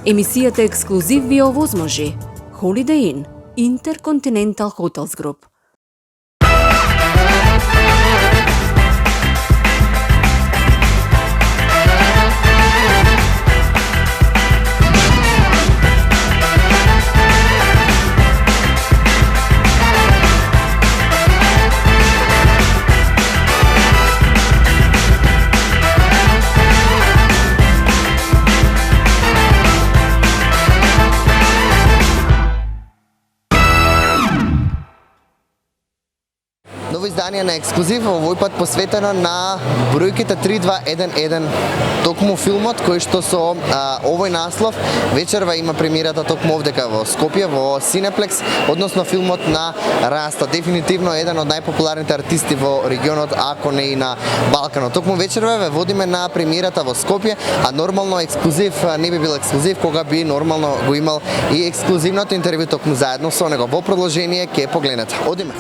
Емисијата ексклузив ви овозможи Holiday Inn, Intercontinental Hotels Group. Ново издание на ексклузив, овој пат посветено на бројките 3211, токму филмот кој што со овој наслов вечерва има премиерата токму овдека во Скопје, во Cineplex, односно филмот на Раста. Дефинитивно еден од најпопуларните артисти во регионот, ако не и на Балканот. Токму вечерва ве водиме на премиерата во Скопје, а нормално ексклузив не би бил ексклузив кога би нормално го имал и ексклузивното интервју токму заедно со него. Во продолжение ќе погледнете. Одиме.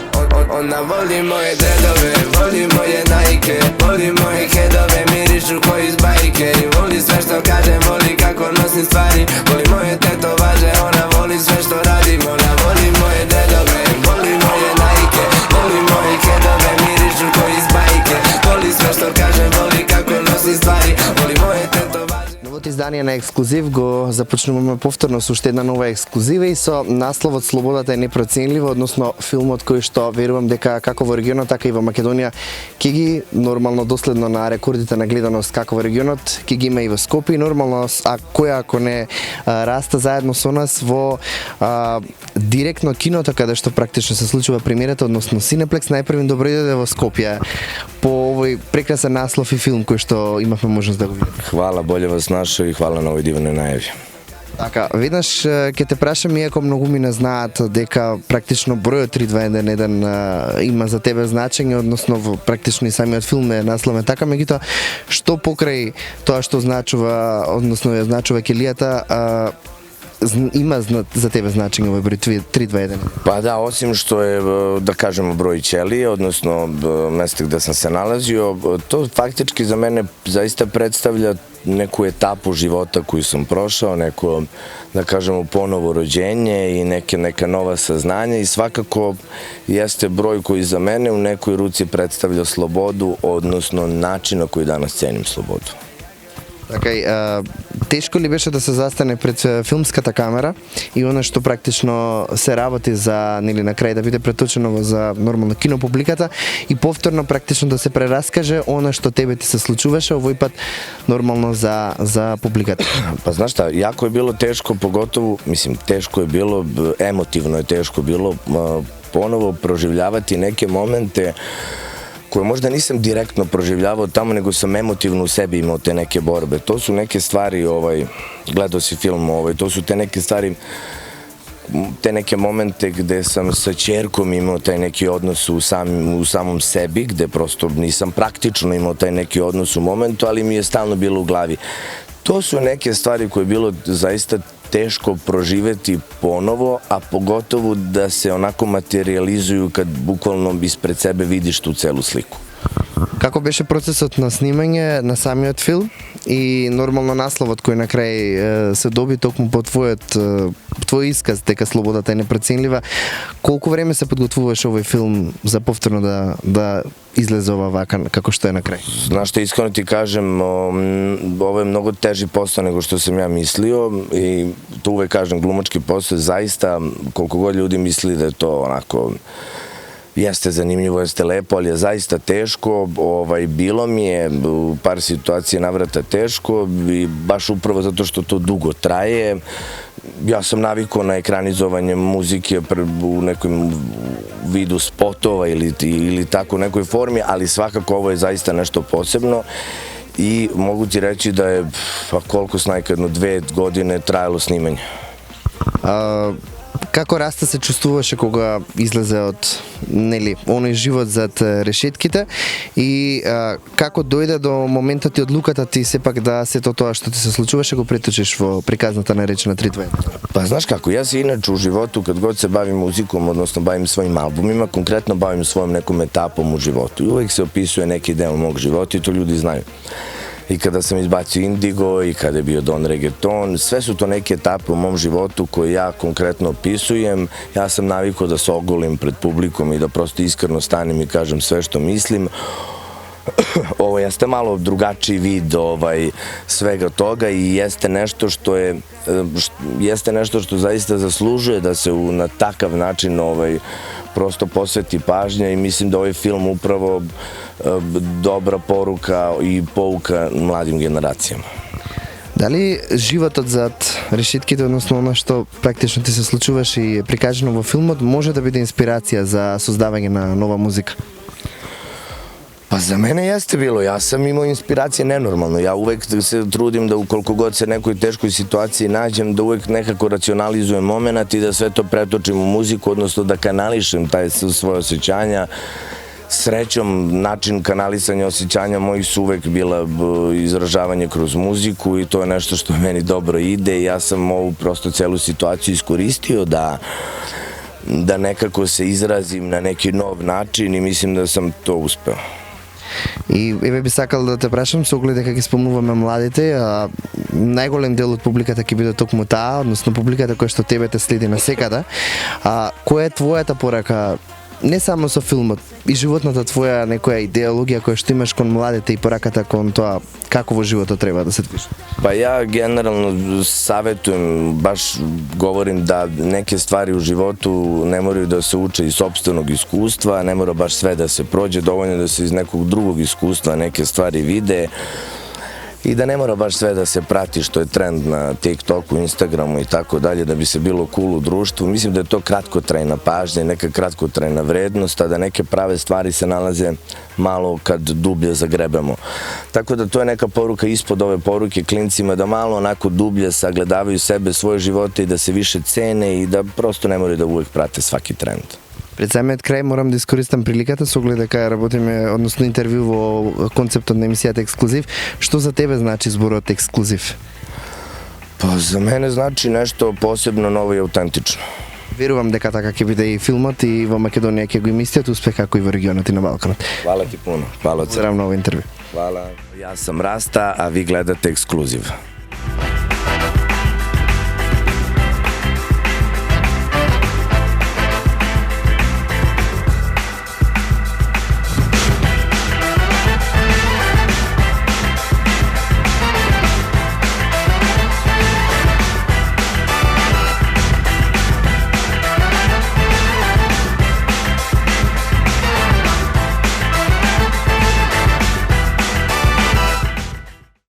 Ona voli moje dedove, voli moje Nike, voli moje hedove, mirišu ko iz bajke. I voli sve što kažem, voli kako nosim stvari, voli moje tetovaže, ona voli sve što radim. Ona voli moje dedove, voli moje Nike, voli moje hedove, mirišu ko iz bajke. Voli sve što kažem, voli kako nosim stvari, voli moje tetovaže. Новото издание на ексклузив го започнуваме повторно со уште една нова ексклузива и со насловот Слободата е непроценлива, односно филмот кој што верувам дека како во регионот, така и во Македонија ќе ги нормално доследно на рекордите на гледаност како во регионот, ќе ги има и во Скопје, нормално која ако не Раста заедно со нас во директно киното каде што практично се случува премиерата, односно Cineplex, најпрви добро дојде во Скопје по овој прекрасен наслов и филм кој што имавме можност да го видиме. Hvala, bolje vas našao i hvala na ovoj divnoj najavi. Така, веднаш ќе те прашам, иако многу ми не знаат дека практично бројот 3211 има за тебе значење, односно практично и самиот филм е насловен така, меѓутоа што покрај тоа што значува, односно ја значува келијата, има за тебе значење овој број 321? Pa da, osim što je, da kažemo, broj ćelije, odnosno mesta gde sam se nalazio, to faktički za mene zaista predstavlja neku etapu života koju sam prošao, neko, da kažemo, ponovo rođenje i neka nova saznanja i svakako jeste broj koji za mene u nekoj ruci predstavlja slobodu, odnosno način na koji danas cenim slobodu. Така, тешко ли беше да се застане пред филмската камера и оно што практично се работи за, нели, на крај да биде преточено за нормално кинопубликата и повторно практично да се прераскаже оно што тебе ти се случуваше овој пат нормално за публиката? Pa znaš šta, jako je bilo teško, pogotovo, mislim, teško je bilo, emotivno je teško bilo ponovo proživljavati neke momente koje možda nisam direktno proživljavao tamo, nego sam emotivno u sebi imao te neke borbe. To su neke stvari, gledao si film, to su te neke stvari, te neke momente gde sam sa ćerkom imao taj neki odnos u samom sebi, gde prosto nisam praktično imao taj neki odnos u momentu, ali mi je stalno bilo u glavi. To su neke stvari koje je bilo zaista teško proživeti ponovo, a pogotovo da se onako materializuju kad bukvalno ispred sebe vidiš tu celu sliku. Како беше процесот на снимање на самиот филм и нормално насловот кој на крај се доби токму по твој исказ дека слободата е непроценлива? Колку време се подготвуваше овој филм за повторно да излезе ова вака како што е на крај? Знаš šta, iskreno ti kažem, ovo je mnogo teži posao nego što sam ja mislio i to uvek kažem, glumački posao je zaista, koliko god ljudi misli da je to onako jeste zanimljivo, jeste lepo, ali je zaista teško. Bilo mi je u par situacija navrata teško i baš upravo zato što to dugo traje. Ja sam navikao na ekranizovanje muzike u nekom vidu spotova ili tako u nekoj formi, ali svakako ovo je zaista nešto posebno i mogu ti reći da je, koliko snajkadno, 2 godine trajalo snimanje. Како Раста се чувствуваше кога излезе од, нели, оној живот зад решетките и како дојде до моментот и одлуката ти сепак да сето тоа што ти се случуваше го преточиш во приказната наречена 321? Pa znaš kako, ja se inače u životu kad god se bavim muzikom, odnosno bavim svojim albumima, konkretno bavim svojom nekom etapom u životu i uvek se opisuje neki deo mog života i to ljudi znaju. i kada sam izbacio Indigo i kada je bio Don Reggaeton, sve su to neke etape u mom životu koje ja konkretno opisujem. Ja sam navikao da se ogolim pred publikom i da prosto iskreno stanem i kažem sve što mislim. Ovo jeste malo drugačiji vid svega toga i jeste nešto što zaista zaslužuje da se na takav način prosto posveti pažnja i mislim da ovaj film upravo dobra poruka i pouka mladim generacijama. Дали животот зад решетките, односно оно што практично ти се случуваше и е прикажано во филмот, може да биде инспирација за создавање на нова музика? Pa za mene jeste bilo, ja sam imao inspiracije nenormalno, ja uvek se trudim da ukoliko god se nekoj teškoj situaciji nađem, da uvek nekako racionalizujem moment i da sve to pretočim u muziku, odnosno da kanališem svoje osjećanja. Srećom, način kanalisanja osjećanja mojih su uvek bila izražavanje kroz muziku i to je nešto što meni dobro ide i ja sam ovu prosto celu situaciju iskoristio da nekako se izrazim na neki nov način i mislim da sam to uspeo. И еве би сакал да те прашам, со оглед дека ги спомнуваме младите, најголем дел од публиката ќе биде токму таа, односно публиката која што тебе те следи насекаде. Која е твојата порака, не само со филмот, и животната твоја некоја идеологија која што имаш кон младите и пораката кон тоа како во животот треба да се движи? Pa ja generalno savjetujem, baš govorim da neke stvari u životu ne moraju da se uče iz sopstvenog iskustva, ne mora baš sve da se prođe, dovoljno da se iz nekog drugog iskustva neke stvari vide i da ne mora baš sve da se prati što je trend na TikToku, Instagramu i tako dalje da bi se bilo cool u društvu. Mislim da je to kratkotrajna pažnja i neka kratkotrajna vrednost, a da neke prave stvari se nalaze malo kad dublje zagrebemo. Tako da to je neka poruka ispod ove poruke klincima da malo onako dublje sagledavaju sebe, svoje živote i da se više cene i da prosto ne moraju da uvek prate svaki trend. Пред самиот крај морам да искористам приликата со оглед дека работиме, односно интервју во концептот на емисијата Ексклузив. Што за тебе значи зборот ексклузив? Pa za mene znači nešto posebno novo i autentično. Верувам дека така ќе биде и филмот и во Македонија ќе го има истиот успех како и во регионот и на Балканот. Hvala ti puno. Hvala. Здраво на овој интервју. Hvala. Ja sam Rasta, a vi gledate Ekskluziv.